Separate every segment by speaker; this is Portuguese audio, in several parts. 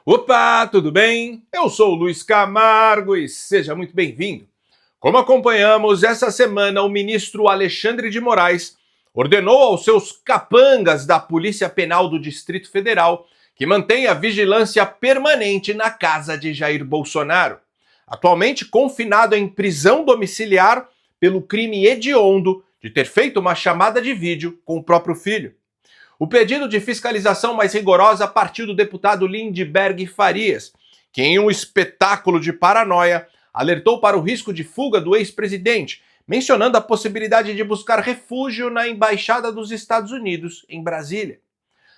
Speaker 1: Opa, tudo bem? Eu sou o Luiz Camargo e seja muito bem-vindo. Como acompanhamos, essa semana o ministro Alexandre de Moraes ordenou aos seus capangas da Polícia Penal do Distrito Federal que mantenha vigilância permanente na casa de Jair Bolsonaro, atualmente confinado em prisão domiciliar pelo crime hediondo de ter feito uma chamada de vídeo com o próprio filho. O pedido de fiscalização mais rigorosa partiu do deputado Lindbergh Farias, que em um espetáculo de paranoia alertou para o risco de fuga do ex-presidente, mencionando a possibilidade de buscar refúgio na Embaixada dos Estados Unidos em Brasília.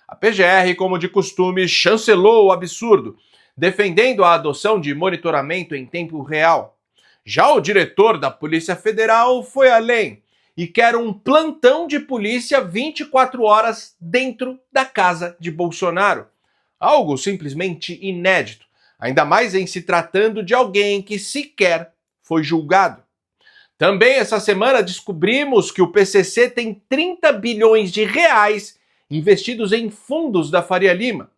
Speaker 1: A PGR, como de costume, chancelou o absurdo, defendendo a adoção de monitoramento em tempo real. Já o diretor da Polícia Federal foi além e quer um plantão de polícia 24 horas dentro da casa de Bolsonaro. Algo simplesmente inédito, ainda mais em se tratando de alguém que sequer foi julgado. Também essa semana descobrimos que o PCC tem 30 bilhões de reais investidos em fundos da Faria Lima.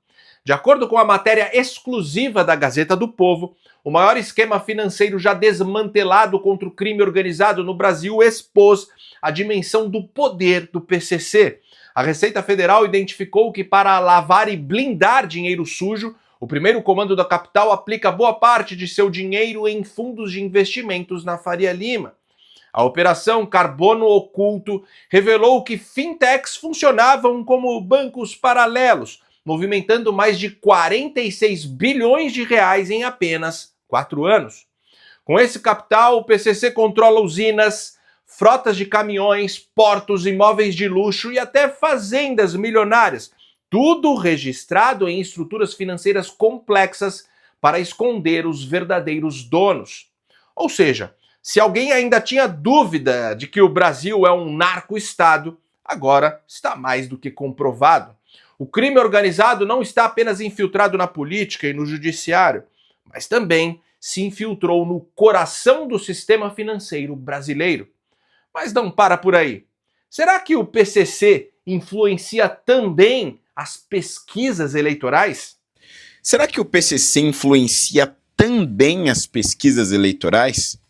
Speaker 1: De acordo com a matéria exclusiva da Gazeta do Povo, o maior esquema financeiro já desmantelado contra o crime organizado no Brasil expôs a dimensão do poder do PCC. A Receita Federal identificou que, para lavar e blindar dinheiro sujo, o primeiro comando da capital aplica boa parte de seu dinheiro em fundos de investimentos na Faria Lima. A Operação Carbono Oculto revelou que fintechs funcionavam como bancos paralelos, movimentando mais de 46 bilhões de reais em apenas 4 anos. Com esse capital, o PCC controla usinas, frotas de caminhões, portos, imóveis de luxo e até fazendas milionárias, tudo registrado em estruturas financeiras complexas para esconder os verdadeiros donos. Ou seja, se alguém ainda tinha dúvida de que o Brasil é um narco-estado, agora está mais do que comprovado. O crime organizado não está apenas infiltrado na política e no judiciário, mas também se infiltrou no coração do sistema financeiro brasileiro. Mas não para por aí. Será que o PCC influencia também as pesquisas eleitorais?
Speaker 2: Será que o PCC influencia também as pesquisas eleitorais?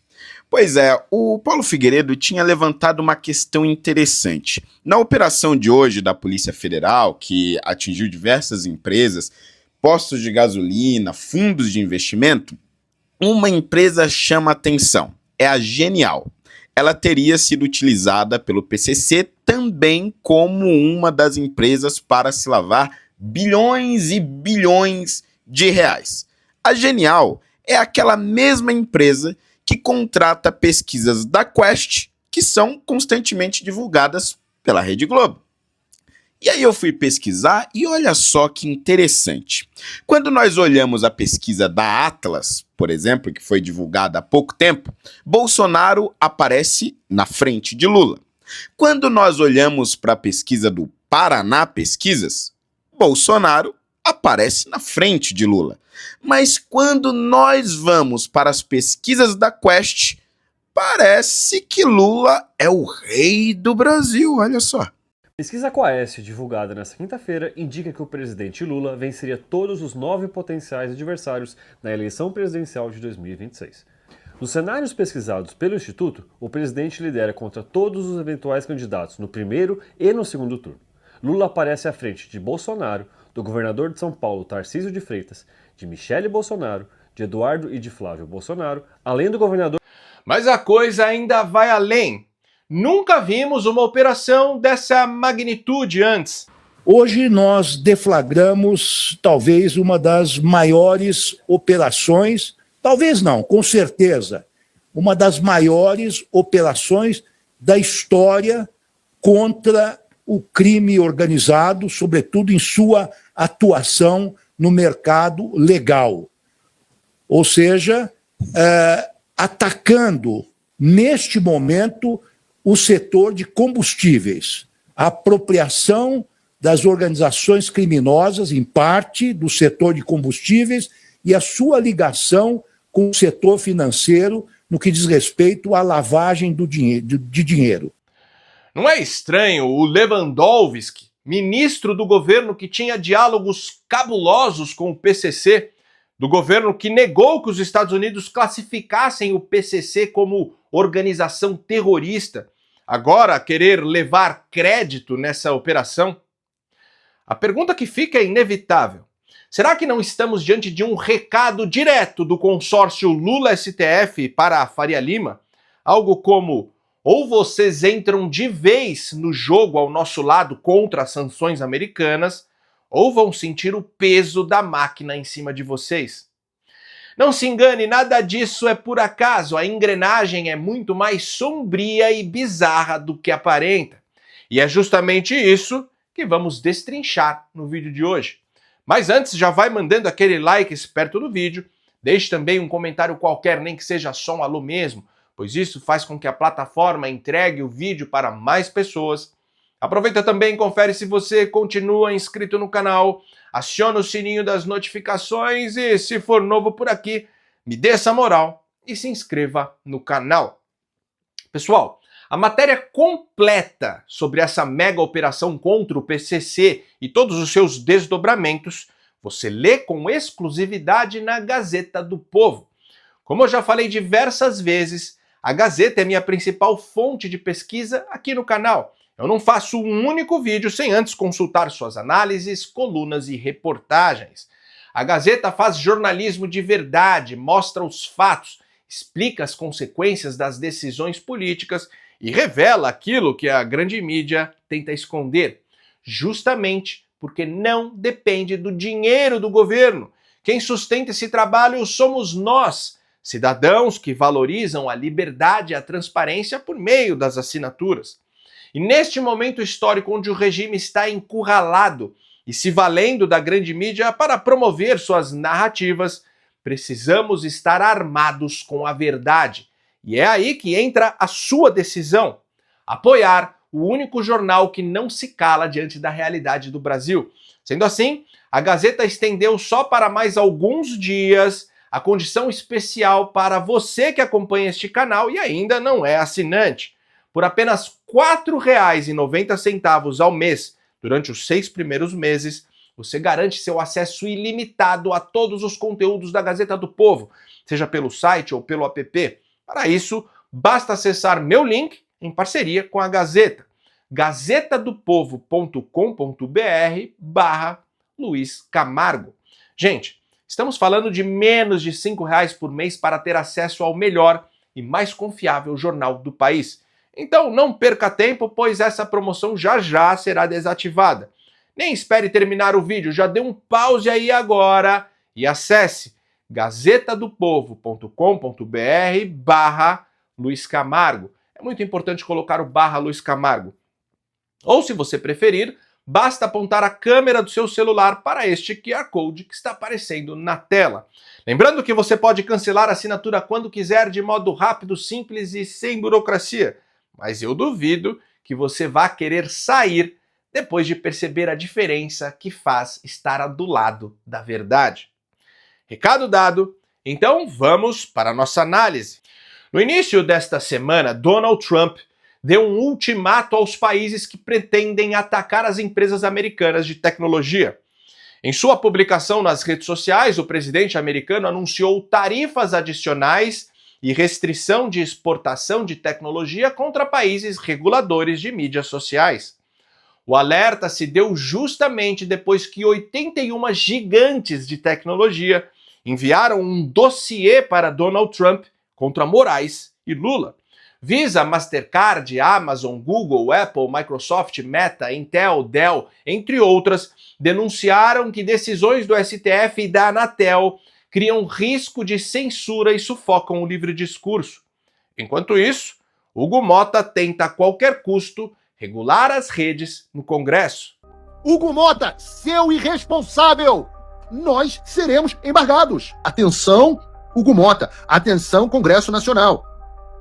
Speaker 2: Pois é, o Paulo Figueiredo tinha levantado uma questão interessante. Na operação de hoje da Polícia Federal, que atingiu diversas empresas, postos de gasolina, fundos de investimento, uma empresa chama atenção, é a Genial. Ela teria sido utilizada pelo PCC também como uma das empresas para se lavar bilhões e bilhões de reais. A Genial é aquela mesma empresa que contrata pesquisas da Quest, que são constantemente divulgadas pela Rede Globo. E aí eu fui pesquisar e olha só que interessante. Quando nós olhamos a pesquisa da Atlas, por exemplo, que foi divulgada há pouco tempo, Bolsonaro aparece na frente de Lula. Quando nós olhamos para a pesquisa do Paraná Pesquisas, Bolsonaro aparece na frente de Lula. Mas quando nós vamos para as pesquisas da Quest, parece que Lula é o rei do Brasil, olha só.
Speaker 3: Pesquisa Quaest, divulgada nesta quinta-feira, indica que o presidente Lula venceria todos os 9 potenciais adversários na eleição presidencial de 2026. Nos cenários pesquisados pelo Instituto, o presidente lidera contra todos os eventuais candidatos no primeiro e no segundo turno. Lula aparece à frente de Bolsonaro, do governador de São Paulo, Tarcísio de Freitas, de Michele Bolsonaro, de Eduardo e de Flávio Bolsonaro, além do governador...
Speaker 1: Mas a coisa ainda vai além. Nunca vimos uma operação dessa magnitude antes.
Speaker 4: Hoje nós deflagramos talvez uma das maiores operações, talvez não, com certeza, uma das maiores operações da história contra o crime organizado, sobretudo em sua atuação no mercado legal. Ou seja, atacando, neste momento, o setor de combustíveis, a apropriação das organizações criminosas, em parte, do setor de combustíveis e a sua ligação com o setor financeiro no que diz respeito à lavagem de dinheiro.
Speaker 1: Não é estranho o Lewandowski, ministro do governo que tinha diálogos cabulosos com o PCC, do governo que negou que os Estados Unidos classificassem o PCC como organização terrorista, agora querer levar crédito nessa operação? A pergunta que fica é inevitável. Será que não estamos diante de um recado direto do consórcio Lula-STF para a Faria Lima? Algo como: ou vocês entram de vez no jogo ao nosso lado contra as sanções americanas, ou vão sentir o peso da máquina em cima de vocês. Não se engane, nada disso é por acaso. A engrenagem é muito mais sombria e bizarra do que aparenta. E é justamente isso que vamos destrinchar no vídeo de hoje. Mas antes, já vai mandando aquele like esperto no vídeo, deixe também um comentário qualquer, nem que seja só um alô mesmo, pois isso faz com que a plataforma entregue o vídeo para mais pessoas. Aproveita também e confere se você continua inscrito no canal, aciona o sininho das notificações e, se for novo por aqui, me dê essa moral e se inscreva no canal. Pessoal, a matéria completa sobre essa mega operação contra o PCC e todos os seus desdobramentos você lê com exclusividade na Gazeta do Povo. Como eu já falei diversas vezes, a Gazeta é minha principal fonte de pesquisa aqui no canal. Eu não faço um único vídeo sem antes consultar suas análises, colunas e reportagens. A Gazeta faz jornalismo de verdade, mostra os fatos, explica as consequências das decisões políticas e revela aquilo que a grande mídia tenta esconder, justamente porque não depende do dinheiro do governo. Quem sustenta esse trabalho somos nós, cidadãos que valorizam a liberdade e a transparência por meio das assinaturas. E neste momento histórico onde o regime está encurralado e se valendo da grande mídia para promover suas narrativas, precisamos estar armados com a verdade. E é aí que entra a sua decisão: apoiar o único jornal que não se cala diante da realidade do Brasil. Sendo assim, a Gazeta estendeu só para mais alguns dias a condição especial para você que acompanha este canal e ainda não é assinante. Por apenas R$ 4,90 ao mês, durante os 6 primeiros meses, você garante seu acesso ilimitado a todos os conteúdos da Gazeta do Povo, seja pelo site ou pelo app. Para isso, basta acessar meu link em parceria com a Gazeta, gazetadopovo.com.br/Luiz Camargo. Gente, estamos falando de menos de R$ 5 por mês para ter acesso ao melhor e mais confiável jornal do país. Então não perca tempo, pois essa promoção já será desativada. Nem espere terminar o vídeo, já dê um pause aí agora e acesse gazetadopovo.com.br/Luiz Camargo. É muito importante colocar o /Luiz Camargo. Ou, se você preferir, basta apontar a câmera do seu celular para este QR Code que está aparecendo na tela. Lembrando que você pode cancelar a assinatura quando quiser, de modo rápido, simples e sem burocracia. Mas eu duvido que você vá querer sair depois de perceber a diferença que faz estar do lado da verdade. Recado dado, então vamos para a nossa análise. No início desta semana, Donald Trump deu um ultimato aos países que pretendem atacar as empresas americanas de tecnologia. Em sua publicação nas redes sociais, o presidente americano anunciou tarifas adicionais e restrição de exportação de tecnologia contra países reguladores de mídias sociais. O alerta se deu justamente depois que 81 gigantes de tecnologia enviaram um dossiê para Donald Trump contra Moraes e Lula. Visa, Mastercard, Amazon, Google, Apple, Microsoft, Meta, Intel, Dell, entre outras, denunciaram que decisões do STF e da Anatel criam risco de censura e sufocam o livre discurso. Enquanto isso, Hugo Mota tenta a qualquer custo regular as redes no Congresso.
Speaker 5: Hugo Mota, seu irresponsável! Nós seremos embargados. Atenção, Hugo Mota. Atenção, Congresso Nacional.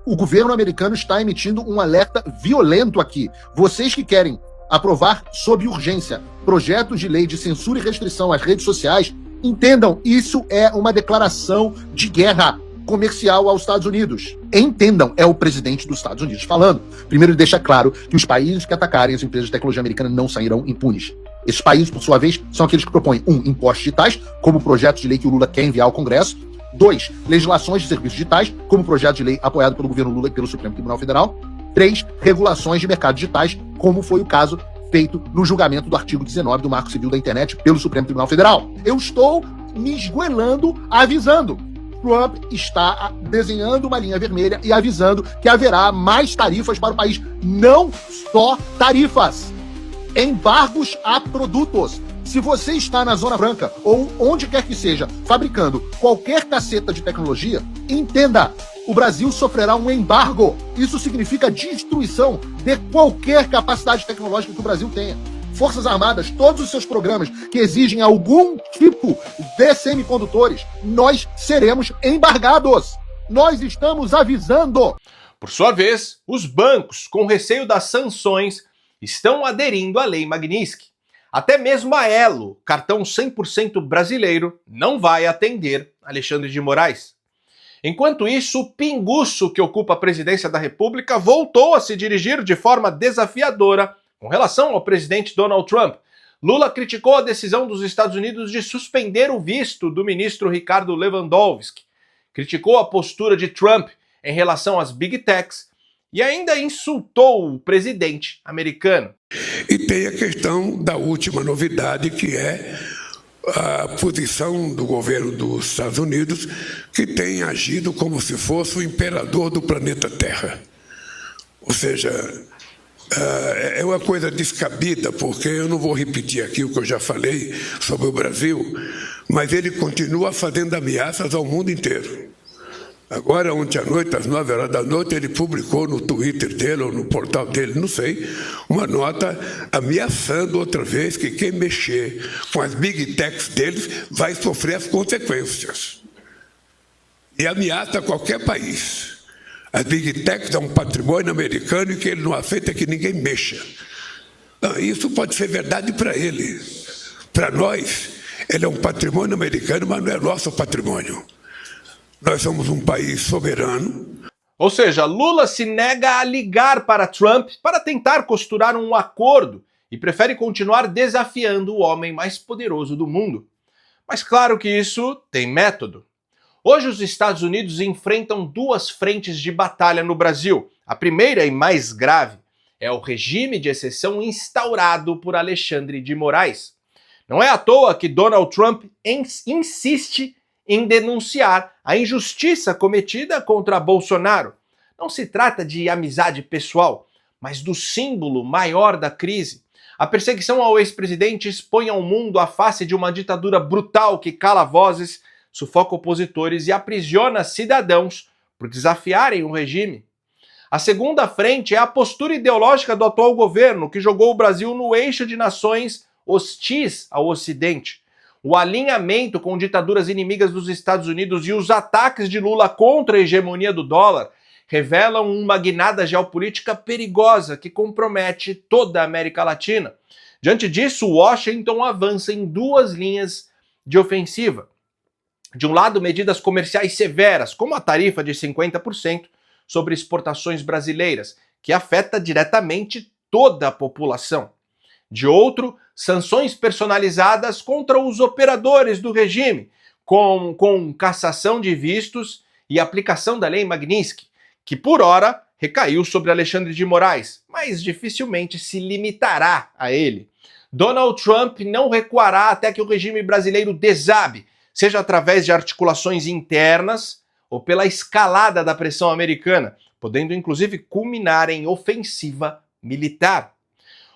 Speaker 5: O governo americano está emitindo um alerta violento aqui. Vocês que querem aprovar sob urgência projetos de lei de censura e restrição às redes sociais, entendam, isso é uma declaração de guerra comercial aos Estados Unidos. Entendam, é o presidente dos Estados Unidos falando. Primeiro, ele deixa claro que os países que atacarem as empresas de tecnologia americana não sairão impunes. Esses países, por sua vez, são aqueles que propõem, 1, impostos digitais, como o projeto de lei que o Lula quer enviar ao Congresso. 2, legislações de serviços digitais, como o projeto de lei apoiado pelo governo Lula e pelo Supremo Tribunal Federal. 3, regulações de mercados digitais, como foi o caso feito no julgamento do artigo 19 do Marco Civil da Internet pelo Supremo Tribunal Federal. Eu estou me esgoelando, avisando. Trump está desenhando uma linha vermelha e avisando que haverá mais tarifas para o país. Não só tarifas. Embargos a produtos. Se você está na Zona Franca ou onde quer que seja, fabricando qualquer caceta de tecnologia, entenda, o Brasil sofrerá um embargo. Isso significa destruição de qualquer capacidade tecnológica que o Brasil tenha. Forças Armadas, todos os seus programas que exigem algum tipo de semicondutores, nós seremos embargados. Nós estamos avisando.
Speaker 1: Por sua vez, os bancos, com receio das sanções, estão aderindo à Lei Magnitsky. Até mesmo a Elo, cartão 100% brasileiro, não vai atender Alexandre de Moraes. Enquanto isso, o pinguço que ocupa a presidência da República voltou a se dirigir de forma desafiadora com relação ao presidente Donald Trump. Lula criticou a decisão dos Estados Unidos de suspender o visto do ministro Ricardo Lewandowski, criticou a postura de Trump em relação às Big Techs e ainda insultou o presidente americano.
Speaker 6: E tem a questão da última novidade, que é a posição do governo dos Estados Unidos, que tem agido como se fosse o imperador do planeta Terra. Ou seja, é uma coisa descabida, porque eu não vou repetir aqui o que eu já falei sobre o Brasil, mas ele continua fazendo ameaças ao mundo inteiro. Agora, ontem à noite, às 9 horas da noite, ele publicou no Twitter dele, ou no portal dele, não sei, uma nota ameaçando outra vez que quem mexer com as Big Techs deles vai sofrer as consequências. E ameaça qualquer país. As Big Techs é um patrimônio americano e que ele não aceita que ninguém mexa. Não, isso pode ser verdade para ele. Para nós, ele é um patrimônio americano, mas não é nosso patrimônio. Nós somos um país soberano.
Speaker 1: Ou seja, Lula se nega a ligar para Trump para tentar costurar um acordo e prefere continuar desafiando o homem mais poderoso do mundo. Mas claro que isso tem método. Hoje os Estados Unidos enfrentam duas frentes de batalha no Brasil. A primeira e mais grave é o regime de exceção instaurado por Alexandre de Moraes. Não é à toa que Donald Trump insiste em denunciar a injustiça cometida contra Bolsonaro. Não se trata de amizade pessoal, mas do símbolo maior da crise. A perseguição ao ex-presidente expõe ao mundo a face de uma ditadura brutal que cala vozes, sufoca opositores e aprisiona cidadãos por desafiarem o regime. A segunda frente é a postura ideológica do atual governo, que jogou o Brasil no eixo de nações hostis ao Ocidente. O alinhamento com ditaduras inimigas dos Estados Unidos e os ataques de Lula contra a hegemonia do dólar revelam uma guinada geopolítica perigosa que compromete toda a América Latina. Diante disso, Washington avança em duas linhas de ofensiva. De um lado, medidas comerciais severas, como a tarifa de 50% sobre exportações brasileiras, que afeta diretamente toda a população. De outro, sanções personalizadas contra os operadores do regime, com cassação de vistos e aplicação da Lei Magnitsky, que por hora recaiu sobre Alexandre de Moraes, mas dificilmente se limitará a ele. Donald Trump não recuará até que o regime brasileiro desabe, seja através de articulações internas ou pela escalada da pressão americana, podendo inclusive culminar em ofensiva militar.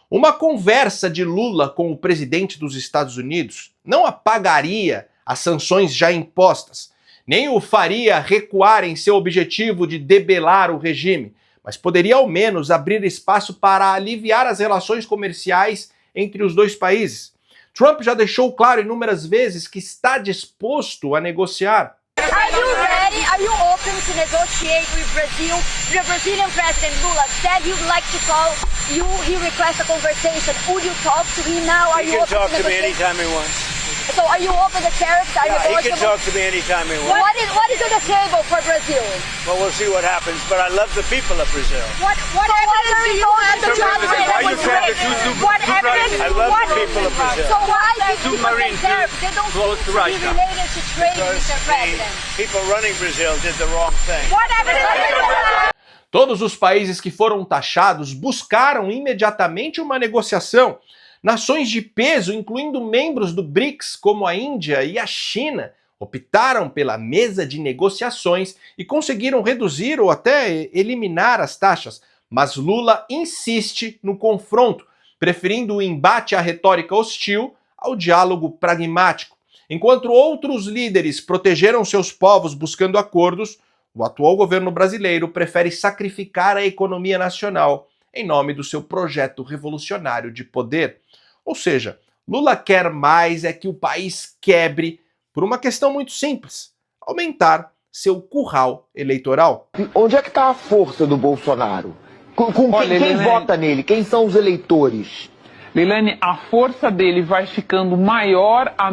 Speaker 1: Uma conversa de Lula com o presidente dos Estados Unidos não apagaria as sanções já impostas, nem o faria recuar em seu objetivo de debelar o regime, mas poderia ao menos abrir espaço para aliviar as relações comerciais entre os dois países. Trump já deixou claro inúmeras vezes que está disposto a negociar.
Speaker 7: Are you ready? Are you open to negotiate with Brazil? The Brazilian president Lula said he would like to call you. He requests a conversation. Would you talk to him now? Are you open to negotiate?
Speaker 8: He can talk to me anytime he wants.
Speaker 7: So are you open to tariffs? Are you
Speaker 8: He can talk to me anytime he wants.
Speaker 7: What is on the table for Brazil?
Speaker 8: Well, we'll see what happens, but I love the people of Brazil.
Speaker 7: What evidence do you have that John Biden was rich? What evidence?
Speaker 8: I love the people of Brazil.
Speaker 7: So why 50% tariffs? They don't seem to be related to trade, Mr. President.
Speaker 8: People running Brazil did the wrong thing.
Speaker 7: What evidence do you have?
Speaker 1: Todos os países que foram taxados buscaram imediatamente uma negociação. Nações de peso, incluindo membros do BRICS, como a Índia e a China, optaram pela mesa de negociações e conseguiram reduzir ou até eliminar as taxas. Mas Lula insiste no confronto, preferindo o embate à retórica hostil ao diálogo pragmático. Enquanto outros líderes protegeram seus povos buscando acordos, o atual governo brasileiro prefere sacrificar a economia nacional em nome do seu projeto revolucionário de poder. Ou seja, Lula quer mais é que o país quebre por uma questão muito simples: aumentar seu curral eleitoral.
Speaker 9: Onde é que está a força do Bolsonaro? Quem vota nele? Quem são os eleitores?
Speaker 10: Leilane, a força dele vai ficando maior à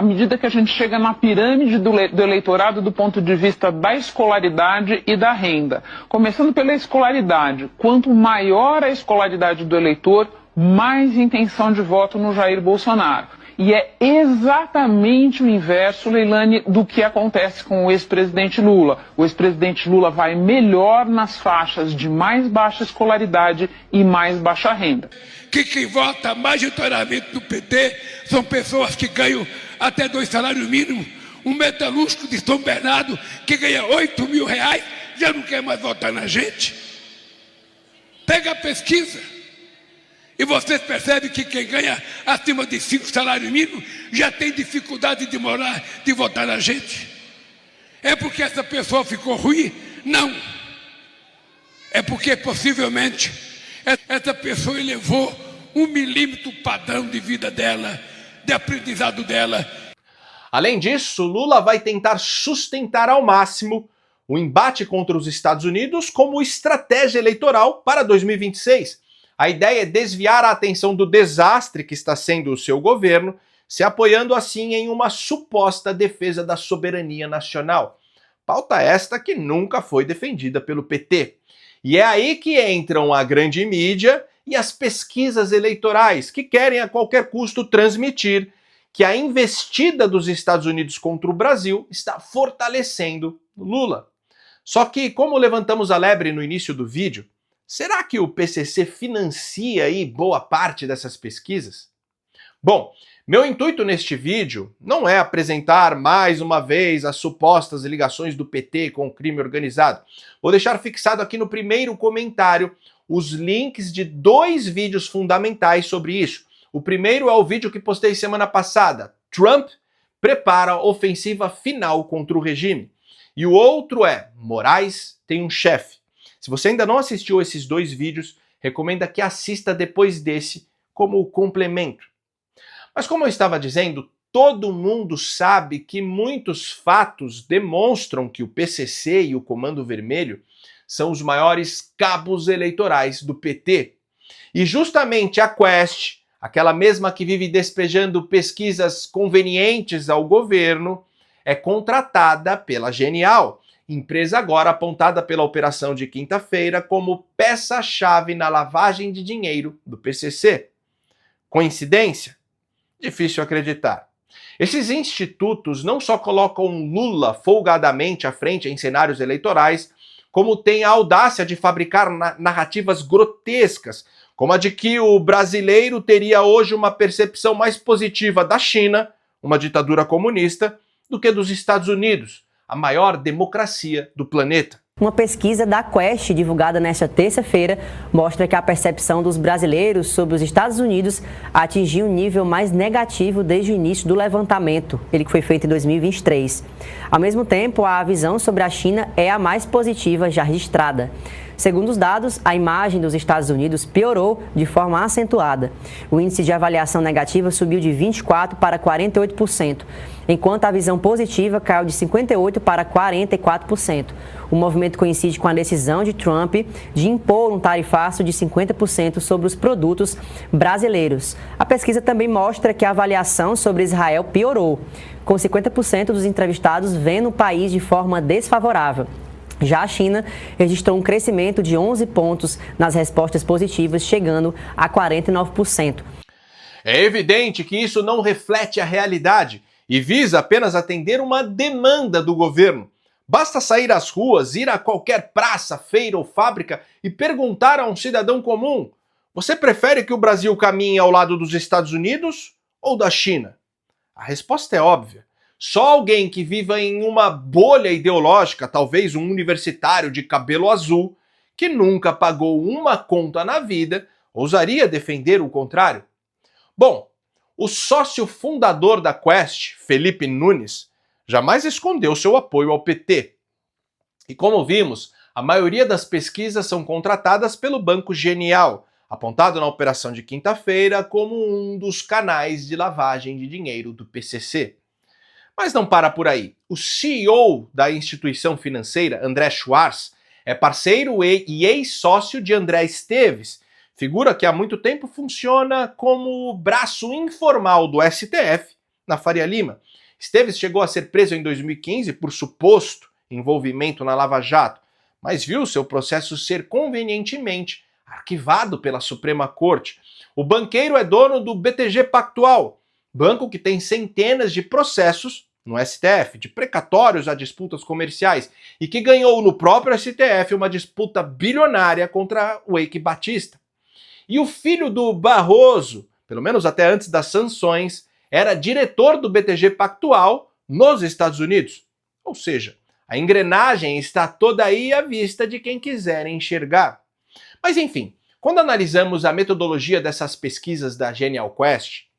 Speaker 10: medida que a gente chega na pirâmide do eleitorado do ponto de vista da escolaridade e da renda. Começando pela escolaridade, quanto maior a escolaridade do eleitor, mais intenção de voto no Jair Bolsonaro. E é exatamente o inverso, Leilane, do que acontece com o ex-presidente Lula. O ex-presidente Lula vai melhor nas faixas de mais baixa escolaridade e mais baixa renda.
Speaker 6: Quem vota majoritariamente no PT são pessoas que ganham até 2 salários mínimos. Um metalúrgico de São Bernardo que ganha R$8.000 já não quer mais votar na gente. Pega a pesquisa e vocês percebem que quem ganha acima de 5 salários mínimos já tem dificuldade de votar na gente. É porque essa pessoa ficou ruim? Não. É porque possivelmente essa pessoa elevou 1 milímetro o padrão de vida dela, de aprendizado dela.
Speaker 1: Além disso, Lula vai tentar sustentar ao máximo o embate contra os Estados Unidos como estratégia eleitoral para 2026. A ideia é desviar a atenção do desastre que está sendo o seu governo, se apoiando assim em uma suposta defesa da soberania nacional. Pauta esta que nunca foi defendida pelo PT. E é aí que entram a grande mídia e as pesquisas eleitorais, que querem a qualquer custo transmitir que a investida dos Estados Unidos contra o Brasil está fortalecendo Lula. Só que, como levantamos a lebre no início do vídeo, será que o PCC financia aí boa parte dessas pesquisas? Bom, meu intuito neste vídeo não é apresentar mais uma vez as supostas ligações do PT com o crime organizado. Vou deixar fixado aqui no primeiro comentário os links de 2 vídeos fundamentais sobre isso. O primeiro é o vídeo que postei semana passada: Trump prepara a ofensiva final contra o regime. E o outro é Moraes tem um chefe. Se você ainda não assistiu esses 2 vídeos, recomendo que assista depois desse como complemento. Mas como eu estava dizendo, todo mundo sabe que muitos fatos demonstram que o PCC e o Comando Vermelho são os maiores cabos eleitorais do PT. E justamente a Quest, aquela mesma que vive despejando pesquisas convenientes ao governo, é contratada pela Genial, empresa agora apontada pela operação de quinta-feira como peça-chave na lavagem de dinheiro do PCC. Coincidência? Difícil acreditar. Esses institutos não só colocam Lula folgadamente à frente em cenários eleitorais, como têm a audácia de fabricar narrativas grotescas, como a de que o brasileiro teria hoje uma percepção mais positiva da China, uma ditadura comunista, do que dos Estados Unidos, a maior democracia do planeta.
Speaker 11: Uma pesquisa da Quest, divulgada nesta terça-feira, mostra que a percepção dos brasileiros sobre os Estados Unidos atingiu um nível mais negativo desde o início do levantamento, ele que foi feito em 2023. Ao mesmo tempo, a visão sobre a China é a mais positiva já registrada. Segundo os dados, a imagem dos Estados Unidos piorou de forma acentuada. O índice de avaliação negativa subiu de 24% para 48%, enquanto a visão positiva caiu de 58% para 44%. O movimento coincide com a decisão de Trump de impor um tarifaço de 50% sobre os produtos brasileiros. A pesquisa também mostra que a avaliação sobre Israel piorou, com 50% dos entrevistados vendo o país de forma desfavorável. Já a China registrou um crescimento de 11 pontos nas respostas positivas, chegando a 49%.
Speaker 1: É evidente que isso não reflete a realidade e visa apenas atender uma demanda do governo. Basta sair às ruas, ir a qualquer praça, feira ou fábrica e perguntar a um cidadão comum: você prefere que o Brasil caminhe ao lado dos Estados Unidos ou da China? A resposta é óbvia. Só alguém que viva em uma bolha ideológica, talvez um universitário de cabelo azul, que nunca pagou uma conta na vida, ousaria defender o contrário. Bom, o sócio fundador da Quest, Felipe Nunes, jamais escondeu seu apoio ao PT. E como vimos, a maioria das pesquisas são contratadas pelo Banco Genial, apontado na operação de quinta-feira como um dos canais de lavagem de dinheiro do PCC. Mas não para por aí. O CEO da instituição financeira, André Schwartz, é parceiro e ex-sócio de André Esteves, figura que há muito tempo funciona como o braço informal do STF na Faria Lima. Esteves chegou a ser preso em 2015 por suposto envolvimento na Lava Jato, mas viu seu processo ser convenientemente arquivado pela Suprema Corte. O banqueiro é dono do BTG Pactual, banco que tem centenas de processos no STF, de precatórios a disputas comerciais, e que ganhou no próprio STF uma disputa bilionária contra o Eike Batista. E o filho do Barroso, pelo menos até antes das sanções, era diretor do BTG Pactual nos Estados Unidos. Ou seja, a engrenagem está toda aí à vista de quem quiser enxergar. Mas enfim, quando analisamos a metodologia dessas pesquisas da Genial Quest,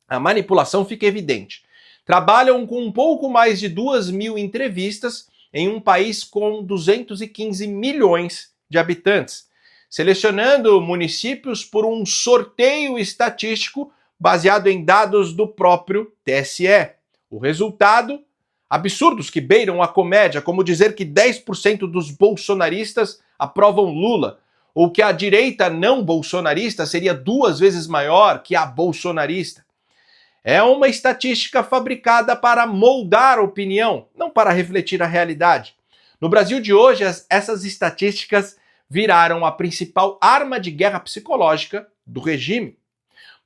Speaker 1: a manipulação fica evidente. Trabalham com um pouco mais de 2.000 entrevistas em um país com 215 milhões de habitantes, selecionando municípios por um sorteio estatístico baseado em dados do próprio TSE. O resultado? Absurdos que beiram a comédia, como dizer que 10% dos bolsonaristas aprovam Lula, ou que a direita não bolsonarista seria 2 vezes maior que a bolsonarista. É uma estatística fabricada para moldar a opinião, não para refletir a realidade. No Brasil de hoje, essas estatísticas viraram a principal arma de guerra psicológica do regime.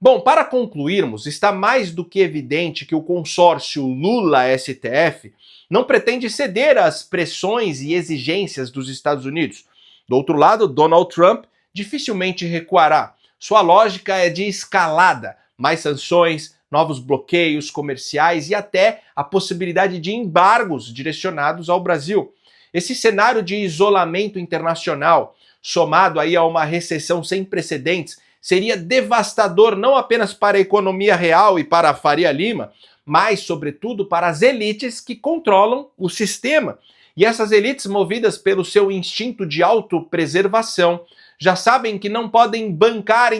Speaker 1: Bom, para concluirmos, está mais do que evidente que o consórcio Lula-STF não pretende ceder às pressões e exigências dos Estados Unidos. Do outro lado, Donald Trump dificilmente recuará. Sua lógica é de escalada, mais sanções, novos bloqueios comerciais e até a possibilidade de embargos direcionados ao Brasil. Esse cenário de isolamento internacional, somado aí a uma recessão sem precedentes, seria devastador não apenas para a economia real e para a Faria Lima, mas, sobretudo, para as elites que controlam o sistema. E essas elites, movidas pelo seu instinto de autopreservação, já sabem que não podem bancar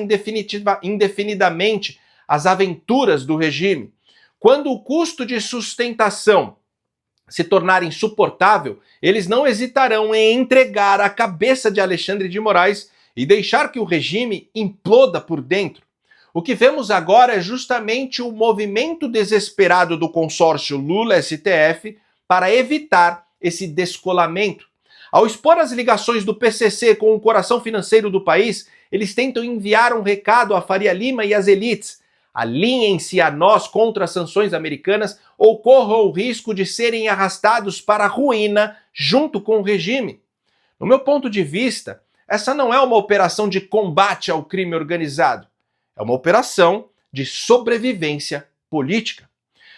Speaker 1: indefinidamente as aventuras do regime. Quando o custo de sustentação se tornar insuportável, eles não hesitarão em entregar a cabeça de Alexandre de Moraes e deixar que o regime imploda por dentro. O que vemos agora é justamente o movimento desesperado do consórcio Lula-STF para evitar esse descolamento. Ao expor as ligações do PCC com o coração financeiro do país, eles tentam enviar um recado à Faria Lima e às elites: alinhem-se a nós contra as sanções americanas ou corram o risco de serem arrastados para a ruína junto com o regime. No meu ponto de vista, essa não é uma operação de combate ao crime organizado. É uma operação de sobrevivência política.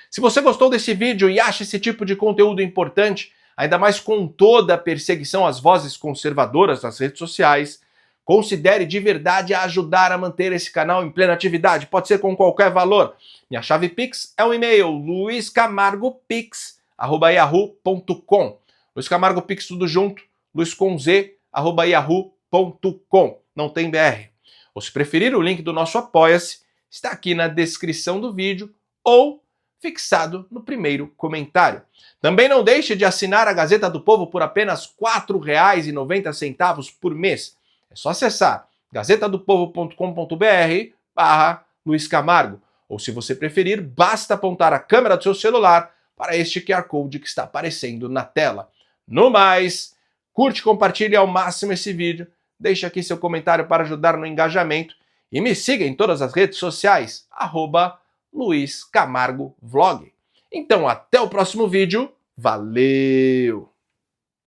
Speaker 1: Se você gostou desse vídeo e acha esse tipo de conteúdo importante, ainda mais com toda a perseguição às vozes conservadoras nas redes sociais, considere de verdade ajudar a manter esse canal em plena atividade. Pode ser com qualquer valor. Minha chave Pix é o e-mail luiscamargopix@yahoo.com. Luiz Camargo Pix tudo junto, luis com z, luiscamargo@yahoo.com. Não tem BR. Ou se preferir, o link do nosso Apoia-se está aqui na descrição do vídeo ou fixado no primeiro comentário. Também não deixe de assinar a Gazeta do Povo por apenas R$ 4,90 por mês. É só acessar gazetadopovo.com.br/Luiz Camargo. Ou se você preferir, basta apontar a câmera do seu celular para este QR Code que está aparecendo na tela. No mais, curte e compartilhe ao máximo esse vídeo, deixe aqui seu comentário para ajudar no engajamento e me siga em todas as redes sociais, @Luiz Camargo Vlog. Então até o próximo vídeo, valeu!